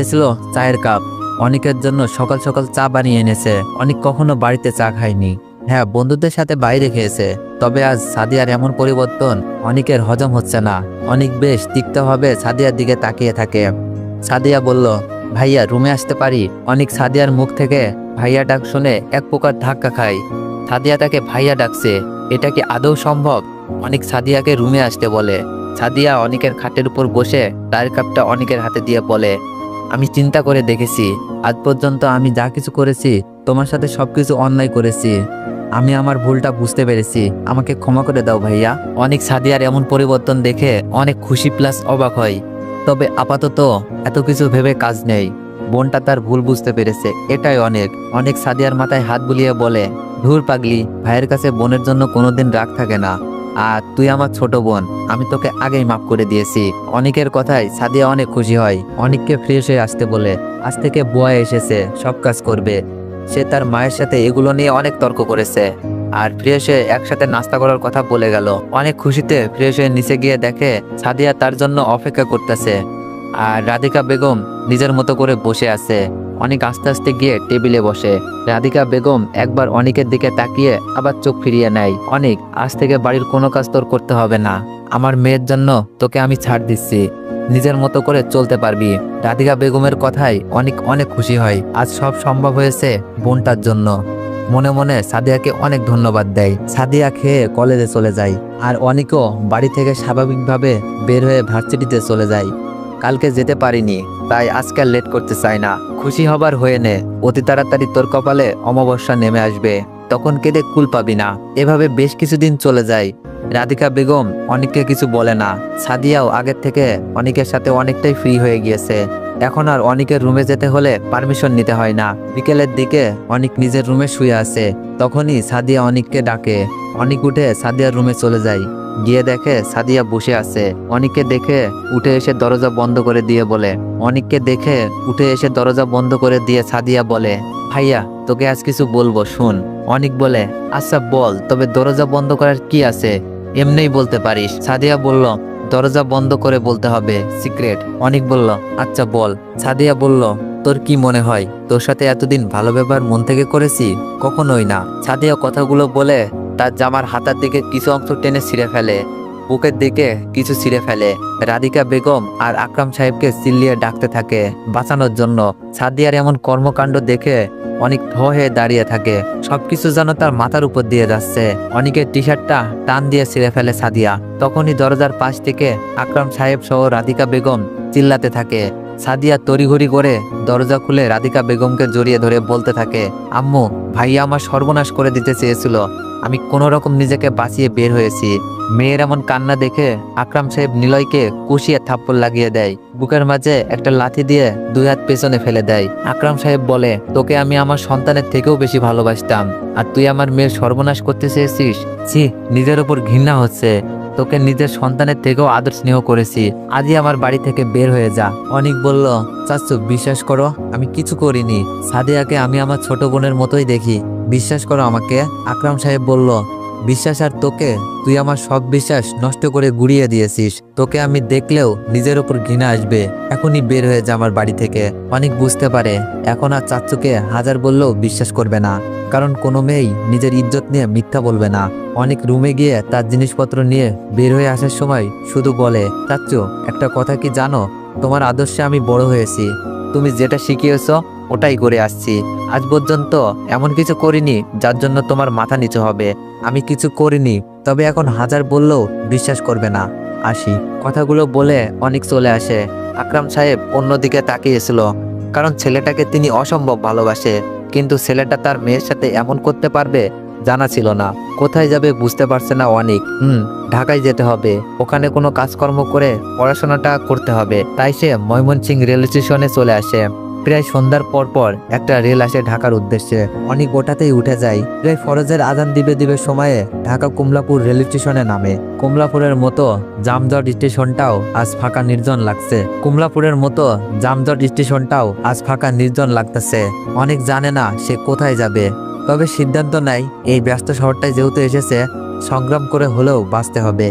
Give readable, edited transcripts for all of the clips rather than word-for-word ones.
ছিল চায়ের কাপ। অনেকের জন্য সকাল সকাল চা বানিয়ে এনেছে। অনেক কখনো বাড়িতে চা খায়নি। হ্যাঁ, বন্ধুদের সাথে বাইরে খেয়েছে। তবে আজ সাদিয়ার এমন পরিবর্তন অনেকের হজম হচ্ছে না। অনেক বেশ তিক্তভাবে সাদিয়ার দিকে তাকিয়ে থাকে। সাদিয়া বলল, ভাইয়া রুমে আসতে পারি? অনেক সাদিয়ার মুখ থেকে ভাইয়া ডাক শুনে এক প্রকার ধাক্কা খায়। সাদিয়া তাকে ভাইয়া ডাকছে, এটা কি আদৌ সম্ভব? অনেক সাদিয়াকে রুমে আসতে বলে। সাদিয়া অনেকের খাটের উপর বসে চায়ের কাপটা অনেকের হাতে দিয়ে বলে, আমি চিন্তা করে দেখেছি, আজ পর্যন্ত আমি যা কিছু করেছি তোমার সাথে সবকিছু অন্যায় করেছি। আমি আমার ভুলটা বুঝতে পেরেছি, আমাকে ক্ষমা করে দাও ভাইয়া। অনেক সাদিয়ার এমন পরিবর্তন দেখে অনেক খুশি প্লাস অবাক হয়। তবে আপাতত এত কিছু ভেবে কাজ নেই। বোনটা তার ভুল বুঝতে পেরেছে, এটাই অনেক। অনেক সাদিয়ার মাথায় হাত বুলিয়ে বলে, ধুর পাগলি, ভাইয়ের কাছে বোনের জন্য কোনোদিন রাগ থাকে না। আর তুই আমার ছোট বোন, আমি তোকে আগেই মাফ করে দিয়েছি। অনেকের কথায় সাদিয়া অনেক খুশি হয়। অনেককে ফ্রেশ হয়ে আসতে বলে। আজ থেকে বুয়া এসেছে, সব কাজ করবে। সে তার মায়ের সাথে এগুলো নিয়ে অনেক তর্ক করেছে। আর ফ্রেশ হয়ে একসাথে নাস্তা করার কথা বলে গেল। অনেক খুশিতে ফ্রেশ হয়ে নিচে গিয়ে দেখে সাদিয়া তার জন্য অপেক্ষা করতেছে। আর রাধিকা বেগম নিজের মতো করে বসে আছে। অনেক আস্তে আস্তে গিয়ে টেবিলে বসে। রাধিকা বেগম একবার অনেকের দিকে তাকিয়ে আবার চোখ ফিরিয়ে নেয়। অনেক, আজ থেকে বাড়ির কোনো কাজ তোর করতে হবে না। আমার মেয়ের জন্য তোকে আমি ছাড় দিচ্ছি, নিজের মতো করে চলতে পারবি। রাধিকা বেগমের কথায় অনেক অনেক খুশি হয়। আজ সব সম্ভব হয়েছে বোনটার জন্য। মনে মনে সাদিয়াকে অনেক ধন্যবাদ দেয়। সাদিয়া খেয়ে কলেজে চলে যায়। আর অনেকও বাড়ি থেকে স্বাভাবিকভাবে বের হয়ে ভার্সিটিতে চলে যায়। কালকে যেতে পারিনি, তাই আজকে আর লেট করতে চাই না। খুশি হবার হয়ে নে, অতি তাড়াতাড়ি তোর কপালে অমাবস্যা নেমে আসবে, তখন কেঁদে কুল পাবি না। এভাবে বেশ কিছুদিন চলে যায়। রাধিকা বেগম অনেককে কিছু বলে না। সাদিয়াও আগের থেকে অনেকের সাথে অনেকটাই ফ্রি হয়ে গিয়েছে। এখন আর অনেকের রুমে যেতে হলে পারমিশন নিতে হয় না। বিকেলের দিকে অনেক নিজের রুমে শুয়ে আছে। তখনই সাদিয়া অনেককে ডাকে। অনেক উঠে সাদিয়ার রুমে চলে যায়। গিয়ে দেখে সাদিয়া বসে আছে। অনেককে দেখে উঠে এসে দরজা বন্ধ করে দিয়ে বলে, অনেককে দেখে উঠে এসে দরজা বন্ধ করে দিয়ে সাদিয়া বলে, ভাইয়া তোকে আজ কিছু বলবো, শুন। অনেক বলে, আচ্ছা বল, তবে দরজা বন্ধ করার কি আছে, এমনিই বলতে পারিস। সাদিয়া বলল, দরজা বন্ধ করে বলতে হবে, সিক্রেট। অনেক বলল, আচ্ছা বল। সাদিয়া বলল, তোর কি মনে হয় তোর সাথে এতদিন ভালো ব্যবহার মন থেকে করেছি? কখনোই না। সাদিয়া কথাগুলো বলে তার জামার হাতার দিকে কিছু অংশ টেনে ছিঁড়ে ফেলে, বুকের দিকে কিছু ছিঁড়ে ফেলে। রাধিকা বেগম আর আকরাম সাহেবকে চিল্লিয়ে ডাকতে থাকে বাঁচানোর জন্য। সাদিয়ার এমন কর্মকাণ্ড দেখে অনেক হয়ে দাঁড়িয়ে থাকে। সবকিছু যেন তার মাথার উপর দিয়ে যাচ্ছে। অনেকের টি শার্টটা টান দিয়ে ছিঁড়ে ফেলে সাদিয়া। তখনই দরজার পাশ থেকে আকরাম সাহেব সহ রাধিকা বেগম চিল্লাতে থাকে। সাদিয়া তড়িঘড়ি করে দরজা খুলে রাধিকা বেগমকে জড়িয়ে ধরে বলতে থাকে, আম্মু, ভাইয়া আমার সর্বনাশ করে দিতে চেয়েছিল, আমি কোনো রকম নিজেকে বাঁচিয়ে বের হয়েছি। মেয়ের এমন কান্না দেখে আকরাম সাহেব নিলয়কে কষিয়ে থাপ্পড় লাগিয়ে দেয়। বুকের মাঝে একটা লাথি দিয়ে দুই হাত পেছনে ফেলে দেয়। আকরাম সাহেব বলে, তোকে আমি আমার সন্তানের থেকেও বেশি ভালোবাসতাম, আর তুই আমার মেয়ের সর্বনাশ করতে চেয়েছিস? ছি, নিজের ওপর ঘৃণা হচ্ছে। তোকে নিজের সন্তানের থেকেও আদর স্নেহ করেছি, আজই আমার বাড়ি থেকে বের হয়ে যা। অনেক বলল, চাচ্চু বিশ্বাস করো, আমি কিছু করিনি। সাদিয়াকে আমি আমার ছোট বোনের মতোই দেখি, বিশ্বাস করো আমাকে। আকরাম সাহেব বলল, বিশ্বাস আর তোকে? তুই আমার সব বিশ্বাস নষ্ট করে গুড়িয়ে দিয়েছিস। তোকে আমি দেখলেও নিজের ওপর ঘৃণা আসবে। এখনই বের হয়ে যা আমার বাড়ি থেকে। অনেক বুঝতে পারে এখন আর চাচ্চুকে হাজার বললেও বিশ্বাস করবে না, কারণ কোনো মেয়েই নিজের ইজ্জত নিয়ে মিথ্যা বলবে না। অনেক রুমে গিয়ে তার জিনিসপত্র নিয়ে বের হয়ে আসার সময় শুধু বলে, চাচ্চু একটা কথা কি জানো, তোমার আদর্শে আমি বড় হয়েছি। তুমি যেটা শিখিয়েছ ওটাই করে আসছি। আজ পর্যন্ত এমন কিছু করিনি যার জন্য তোমার মাথা নিচু হবে। আমি কিছু করিনি, তবে এখন হাজার বললেও বিশ্বাস করবে না। আসি। কথাগুলো বলে অনেক চলে আসে। আকরাম সাহেব অন্যদিকে তাকিয়েছিল, কারণ ছেলেটাকে তিনি অসম্ভব ভালোবাসে। কিন্তু ছেলেটা তার মেয়ের সাথে এমন করতে পারবে জানা ছিল না। কোথায় যাবে বুঝতে পারছে না অনেক। ঢাকায় যেতে হবে, ওখানে কোনো কাজকর্ম করে পড়াশোনাটা করতে হবে। তাই সে ময়মনসিংহ রেল স্টেশনে চলে আসে। প্রায় সন্ধ্যার পর একটা রেল আসে ঢাকার উদ্দেশ্যে। অনেক ওটাতেই উঠে যায়। প্রায় ফরজের আজান দিবে সময়ে ঢাকা কমলাপুর রেল স্টেশনে নামে। কমলাপুরের মতো জামজট স্টেশনটাও আজ ফাঁকা নির্জন লাগছে। লাগতেছে। অনেক জানে না সে কোথায় যাবে, তবে সিদ্ধান্ত নেয় এই ব্যস্ত শহরটায় যেহেতু এসেছে, সংগ্রাম করে হলেও বাঁচতে হবে।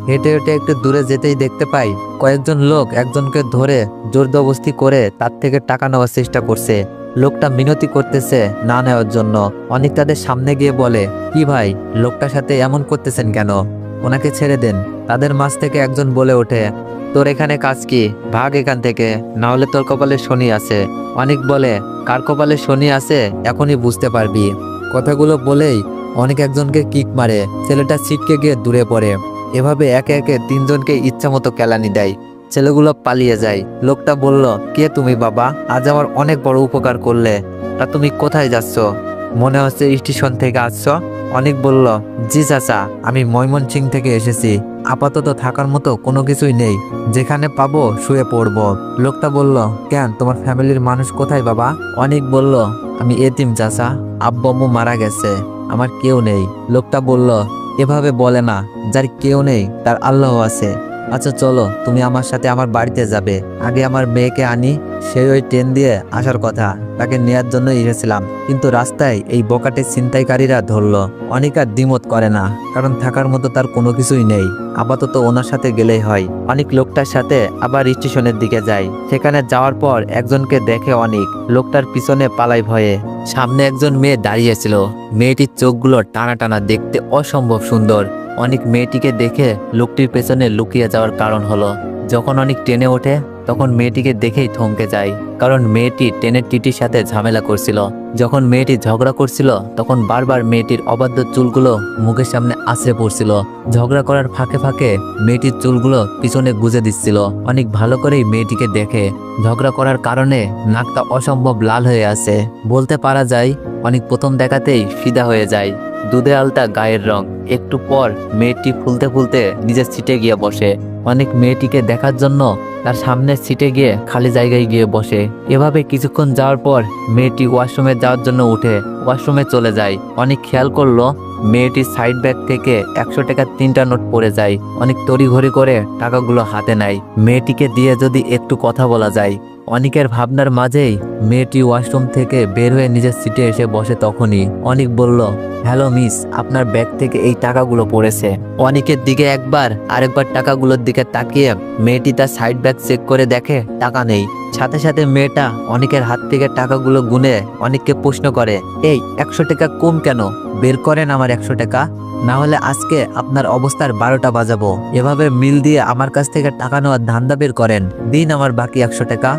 হেঁটে হেঁটে একটু দূরে যেতেই দেখতে পাই কয়েকজন লোক একজনকে ধরে জোরজবস্তি করে তার থেকে টাকা নেওয়ার চেষ্টা করছে। লোকটা মিনতি করতেছে না নেওয়ার জন্য। অনেক তাদের সামনে গিয়ে বলে, কি ভাই, লোকটার সাথে এমন করতেছেন কেন? ওনাকে ছেড়ে দেন। তাদের মাঝ থেকে একজন বলে ওঠে, তোর এখানে কাজ কি? ভাগ এখান থেকে, না হলে তোর কপালে শনি আছে। অনেক বলে, কার কপালে শনি আছে এখনই বুঝতে পারবি। কথাগুলো বলেই অনেক একজনকে কিক মারে, ছেলেটা ছিটকে গিয়ে দূরে পড়ে। এভাবে একে একে তিনজনকে ইচ্ছা মতো কেলানি দেয়। ছেলেগুলো পালিয়ে যায়। লোকটা বলল, কে তুমি বাবা? আজ আমার অনেক বড় উপকার করলে। তা তুমি কোথায় যাচ্ছ? মনে হচ্ছে স্টেশন থেকে আসছো। অনেক বলল, জি চাচা, আমি ময়মনসিং থেকে এসেছি। আপাতত থাকার মতো কোনো কিছুই নেই, যেখানে পাবো শুয়ে পড়বো। লোকটা বলল, কেন, তোমার ফ্যামিলির মানুষ কোথায় বাবা? অনেক বলল, আমি এতিম চাচা, আব্বু আম্মু মারা গেছে, আমার কেউ নেই। লোকটা বলল, এভাবে বলে না, যার কেউ নেই তার আল্লাহ আছে। আচ্ছা চলো, তুমি আমার সাথে আমার বাড়িতে যাবে। আগে আমার মেয়েকে আনি, সেই ওই ট্রেন দিয়ে আসার কথা, তাকে নেয়ার জন্য এসেছিলাম, কিন্তু রাস্তায় এই বকাটে ছিনতাইকারীরা ধরলো। অনেক আর দ্বিমত করে না, কারণ থাকার মতো তার কোনো কিছুই নেই। আপাতত ওনার সাথে গেলেই হয়। অনেক লোকটার সাথে আবার স্টেশনের দিকে যায়। সেখানে যাওয়ার পর একজনকে দেখে অনেক, লোকটার পিছনে পালাই ভয়ে। সামনে একজন মেয়ে দাঁড়িয়েছিল। মেয়েটির চোখগুলো টানা টানা, দেখতে অসম্ভব সুন্দর। অনেক মেয়েটিকে দেখে লোকটির পেছনে লুকিয়ে যাওয়ার কারণ হলো, যখন অনেক ট্রেনে ওঠে তখন মেয়েটিকে দেখেই থমকে যায়, কারণ মেয়েটি ট্রেনের টিটির সাথে ঝামেলা করছিল। যখন মেয়েটি ঝগড়া করছিল তখন বারবার মেয়েটির অবাধ্য চুলগুলো মুখের সামনে আছড়ে পড়ছিল। ঝগড়া করার ফাঁকে ফাঁকে মেয়েটির চুলগুলো পিছনে গুজে দিচ্ছিল। অনেক ভালো করেই মেয়েটিকে দেখে। ঝগড়া করার কারণে নাকটা অসম্ভব লাল হয়ে আছে। বলতে পারা যায় অনেক প্রথম দেখাতেই ফিদা হয়ে যায়। দুধে আলতা গায়ের রং। একটু পর মেয়েটি ফুলতে ফুলতে নিজের সিটে গিয়ে বসে। অনেক মেয়েটিকে দেখার জন্য তার সামনের সিটে গিয়ে খালি জায়গায় গিয়ে বসে। এভাবে কিছুক্ষণ যাওয়ার পর মেয়েটি ওয়াশরুমে যাওয়ার জন্য উঠে ওয়াশরুমে চলে যায়। অনেক খেয়াল করলো মেয়েটির সাইড ব্যাগ থেকে 100 টাকার 3টা নোট পড়ে যায়। অনেক তড়িঘড়ি করে টাকাগুলো হাতে নেয়। মেয়েটিকে দিয়ে যদি একটু কথা বলা যায়। অনেকের ভাবনার মাঝেই মেয়েটি ওয়াশরুম থেকে বের হয়ে নিজের সিটে এসে বসে। তখনই অনেক বলল, হ্যালো মিস, আপনার ব্যাগ থেকে এই টাকাগুলো পড়েছে। অনেকের দিকে একবার আরেকবার টাকাগুলোর দিকে তাকিয়ে মেয়েটি তার সাইড ব্যাগ চেক করে দেখে টাকা নেই। সাথে সাথে মেয়েটা অনেকের হাত থেকে টাকাগুলো গুনে অনেককে প্রশ্ন করে, এই 100 টাকা কম কেন? বের করেন আমার 100 টাকা, না হলে আজকে আপনার অবস্থার 12টা বাজাবো। এভাবে মিল দিয়ে আমার কাছ থেকে টাকা নেওয়ার ধান্দা বের করেন, দিন আমার বাকি 100 টাকা।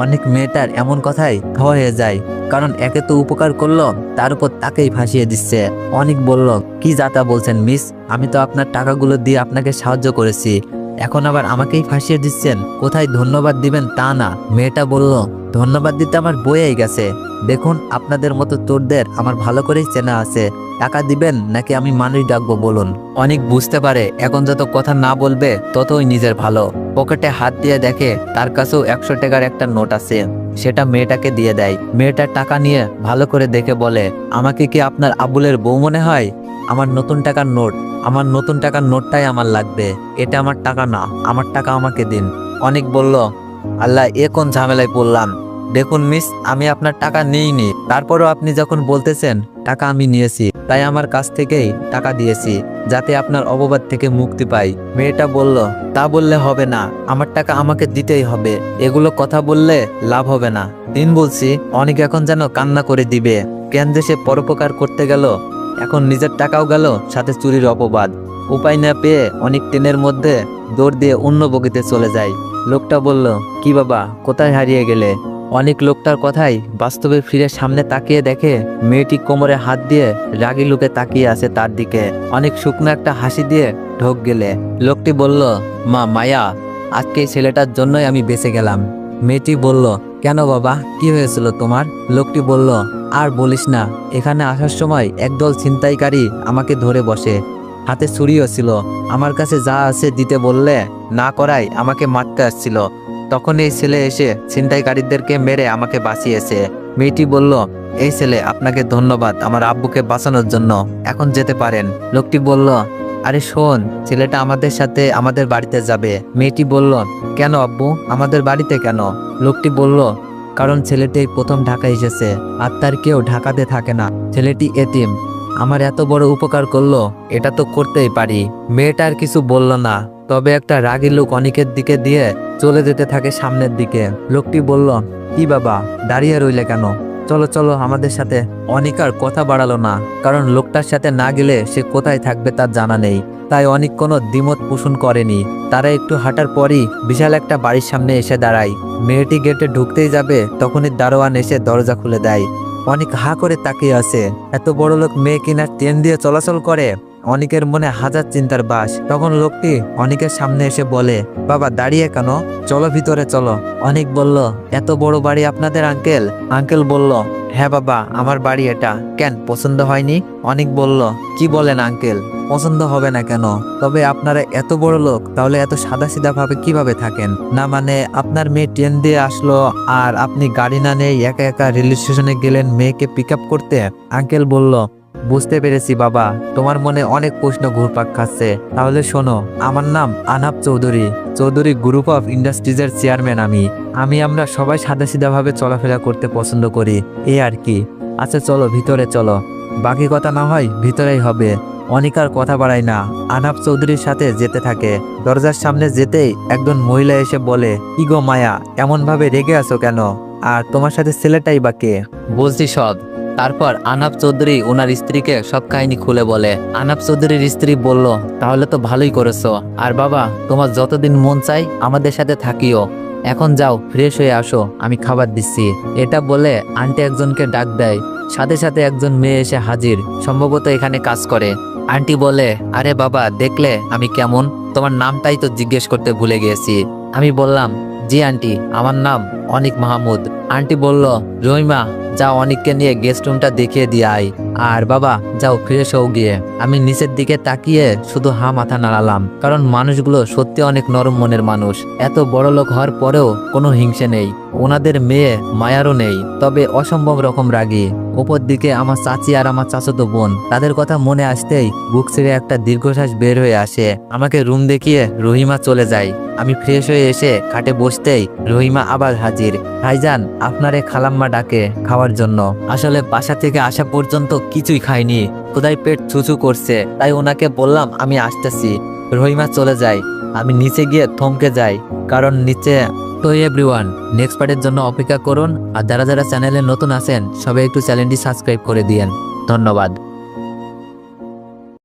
অনেক মেয়েটার এমন কথাই খাওয়া হয়ে যায়, কারণ একে তো উপকার করলো, তার উপর তাকেই ফাঁসিয়ে দিচ্ছে। অনেক বলল, কি যাতা বলছেন মিস, আমি তো আপনার টাকাগুলো দিয়ে আপনাকে সাহায্য করেছি, এখন আবার আমাকেই ফাঁসিয়ে দিচ্ছেন। কোথায় ধন্যবাদ দিবেন তা না। মেয়েটা বলল, ধন্যবাদ দিতে আমার বইয়েই গেছে। দেখুন, আপনাদের মতো চোরদের আমার ভালো করেই চেনা আছে। টাকা দিবেন নাকি আমি মানুষ ডাকবো বলুন। অনেক বুঝতে পারে এখন যত কথা না বলবে ততই নিজের ভালো। পকেটে হাত দিয়ে দেখে তার কাছেও 100 টাকার একটা নোট আছে। সেটা মেয়েটাকে দিয়ে দেয়। মেয়েটা টাকা নিয়ে ভালো করে দেখে বলে, আমাকে কি আপনার আবুলের বউ মনে হয়? আমার নতুন টাকার নোট, আমার নতুন টাকার নোটটাই আমার লাগবে। এটা আমার টাকা না, আমার টাকা আমাকে দিন। অনেক বলল, আল্লাহ, এ কোন ঝামেলায় পড়লাম। দেখুন মিস, আমি আপনার টাকা নিইনি, তারপরও আপনি যখন বলতেছেন টাকা আমি নিয়েছি, তাই আমার কাছ থেকেই টাকা দিয়েছি, যাতে আপনার অপবাদ থেকে মুক্তি পাই। মেয়েটা বলল, তা বললে হবে না, আমার টাকা আমাকে দিতেই হবে। এগুলো কথা বললে লাভ হবে না, দিন বলছি। অনেক এখন যেন কান্না করে দিবে। কেন যে সে পরোপকার করতে গেল, এখন নিজের টাকাও গেল, সাথে চুরির অপবাদ। উপায় না পেয়ে অনেক ট্রেনের মধ্যে দৌড় দিয়ে অন্য বগিতে চলে যায়। লোকটা বলল, কি বাবা, কোথায় হারিয়ে গেলে? অনেক লোকটার কথাই বাস্তবে ফিরে সামনে তাকিয়ে দেখে মেয়েটি কোমরে হাত দিয়ে রাগী লোকে তাকিয়ে আছে তার দিকে। অনেক শুকনো একটা হাসি দিয়ে ঢোক গেলে লোকটি বলল, মা মায়া, আজকে এই ছেলেটার জন্যই আমি বেঁচে গেলাম। মেয়েটি বলল, কেন বাবা, কি হয়েছিল তোমার? লোকটি বলল, আর বলিস না, এখানে আসার সময় একদল ছিনতাইকারী আমাকে ধরে বসে, হাতে ছুরিও ছিল। আমার কাছে যা আছে দিতে বললে না করায় আমাকে মারতে আসছিল। তখন এই ছেলে এসে ছিনতাইকারীদেরকে মেরে আমাকে বাঁচিয়েছে। মেয়েটি বলল, এই ছেলে, আপনাকে ধন্যবাদ আমার আব্বুকে বাঁচানোর জন্য, এখন যেতে পারেন। লোকটি বলল, আরে শোন, ছেলেটা আমাদের সাথে আমাদের বাড়িতে যাবে। মেয়েটি বলল, কেন আব্বু, আমাদের বাড়িতে কেন? লোকটি বলল, কারণ ছেলেটি প্রথম ঢাকা এসেছে, আর তার কেউ ঢাকাতে থাকে না। ছেলেটি এতিম, আমার এত বড় উপকার করলো, এটা তো করতেই পারি। মেয়েটা আর কিছু বলল না, তবে একটা রাগী লোক অনিকের দিকে দিয়ে চলে যেতে থাকে সামনের দিকে। লোকটি বলল, কি বাবা, দাঁড়িয়ে রইলে কেন? চলো চলো আমাদের সাথে। অনিক আর কথা বাড়ালো না, কারণ লোকটার সাথে না গেলে সে কোথায় থাকবে তার জানা নেই। তাই অনিক কোনো দ্বিমত পোষণ করেনি। তারা একটু হাঁটার পরই বিশাল একটা বাড়ির সামনে এসে দাঁড়ায়। মেয়েটি গেটে ঢুকতেই যাবে, তখনই দারোয়ান এসে দরজা খুলে দেয়। অনিক হা করে তাকিয়ে আছে। এত বড় লোক মেয়ে কিনা ট্রেন দিয়ে চলাচল করে? অনিকের মনে হাজার চিন্তার বাস। তখন লোকটি অনিকের সামনে এসে বলে, বাবা দাঁড়িয়ে কেন, চলো ভিতরে চলো। অনিক বলল, এত বড় বাড়ি আপনাদের আঙ্কেল? আঙ্কেল বলল, হ্যাঁ বাবা, আমার বাড়ি এটা। কেন, পছন্দ হয়নি? অনিক বলল, কি বলেন আঙ্কেল, পছন্দ হবে না কেন? তবে আপনারা এত বড় লোক, তাহলে এত সাদাসিধা ভাবে কিভাবে থাকেন? না মানে আপনার মেয়ে ট্রেন দিয়ে আসলো আর আপনি গাড়ি না নিয়ে একা একা রেল স্টেশনে গেলেন মেয়েকে পিক আপ করতে? আঙ্কেল বলল, বুঝতে পেরেছি বাবা, তোমার মনে অনেক প্রশ্ন ঘুরপাক খাচ্ছে। তাহলে শোনো, আমার নাম আনাব চৌধুরী। চৌধুরী গ্রুপ অফ ইন্ডাস্ট্রিজের চেয়ারম্যান আমরা সবাই সাদাসিধা ভাবে চলাফেরা করতে পছন্দ করি, এই আর কি। আচ্ছা চলো ভিতরে চলো, বাকি কথা না হয় ভিতরেই হবে। অনিক আর কথা বাড়ায় না, আনাব চৌধুরীর সাথে যেতে থাকে। দরজার সামনে যেতেই একজন মহিলা এসে বলে, কি গো মায়া, এমন ভাবে রেগে আছো কেন? আর তোমার সাথে ছেলেটাই বা কে? বলছি সব। তারপর আনাব চৌধুরী ওনার স্ত্রীকে সব কাহিনী খুলে বলে। আনাব চৌধুরীর স্ত্রী বলল, তাহলে তো ভালোই করেছো। আর বাবা, তোমার যতদিন মন চাই আমাদের সাথে থাকিও। এখন যাও, ফ্রেশ হয়ে আসো, আমি খাবার দিচ্ছি। এটা বলে আন্টি একজনকে ডাক দেয়। সাথে সাথে একজন মেয়ে এসে হাজির, সম্ভবত এখানে কাজ করে। আন্টি বলে, আরে বাবা, দেখলে আমি কেমন? তোমার নামটাই তো জিজ্ঞেস করতে ভুলে গিয়েছি। আমি বললাম, জি আন্টি, আমার নাম অনিক মাহমুদ। আন্টি বলল, রহিমা, যাও অনিককে নিয়ে গেস্ট রুমটা দেখিয়ে দিয়ে আয়। আর বাবা, যাও ফ্রেশ হও গিয়ে। আমি নিচের দিকে তাকিয়ে শুধু হা মাথা নাড়ালাম, কারণ মানুষগুলো সত্যি অনেক নরম মনের মানুষ। এত বড় লোক হওয়ার পরেও কোনো হিংসে নেই। ওনাদের মেয়ে মায়ারও নেই, তবে অসম্ভব রকম রাগী। উপর দিকে আমার চাচি আর আমার চাচাতো বোন, তাদের কথা মনে আসতেই বুক ছেড়ে একটা দীর্ঘশ্বাস বের হয়ে আসে। আমাকে রুম দেখিয়ে রহিমা চলে যায়। আমি ফ্রেশ হয়ে এসে খাটে বসতেই রহিমা আবার হাজির। ভাইজান, আপনারে খালাম্মা ডাকে খাওয়ার জন্য। আসলে বাসা থেকে আসা পর্যন্ত কিছুই খাইনি, ক্ষুধায় পেট চুচু করছে, তাই ওনাকে বললাম আমি আসতেছি। রহিমা চলে যায়। আমি নিচে গিয়ে থমকে যাই, কারণ নিচে। তো এভরিওয়ান, নেক্সট পার্টের জন্য অপেক্ষা করুন। আর যারা যারা চ্যানেলে নতুন আছেন সবাই একটু চ্যানেলটি সাবস্ক্রাইব করে দিয়েন। ধন্যবাদ।